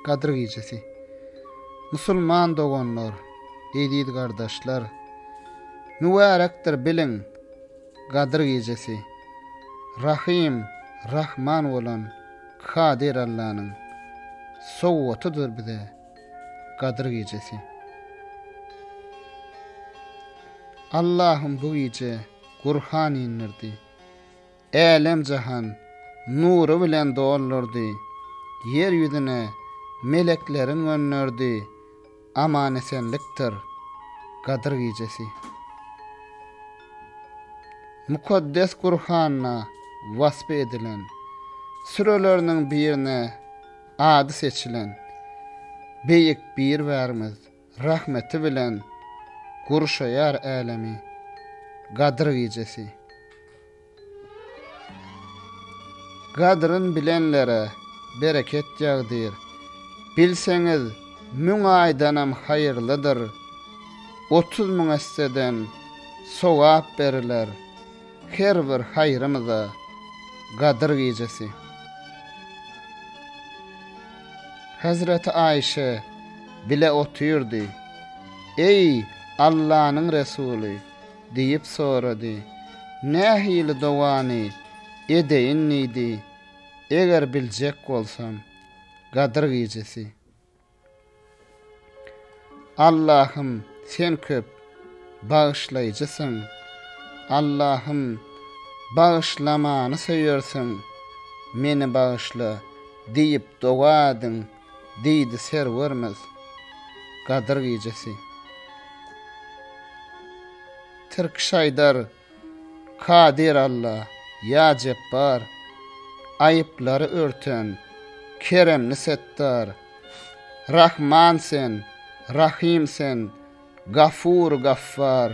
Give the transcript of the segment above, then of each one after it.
Kadir gecesi. Musulman dogonlar, eýdid gardaşlar, mübarekdir bilin Kadir gecesi. Rahim, Rahman olan Kadir Allah'ın sowwatydyr bize Kadir gecesi. Allah'ım bu gece Kur'an indirdi. Elem jahan nuru bilen dolurdy. Yer yüzüne meleklerin gönderdi. Aman esenliktir Kadir gecesi. Mukaddes Kur'an'a vasp edilen, sürelerinin birine adı seçilen, beyik bir vermez, rahmeti bilen, gurşayar alemi, Kadir gecesi. Kadırın bilenlere bereket yağdır. Bilseniz mün aydanam hayırlıdır. 30 müesseden sowap beriler. Her bir hayrımıza Kadir gecesi. Hazreti Ayşe bile oturdu. Ey Allah'ın Resulü deyip soradı. Nehili dovani edeyin neydi? Eğer bilecek olsam Kadir gecesi. Allah'ım sen köp bağışlayıcısın. Allah'ım bağışlamanı seviyorsun. Meni bağışla deyip dogadın deydi serverimiz Kadir gecesi. Türk şaydar Kadir Allah ya Cebbar, ayıpları örten keremli settar, Rahman sen, Rahim sen, Gafur Gaffar,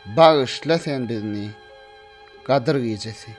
bağışla sen bizni Kadir gecesi.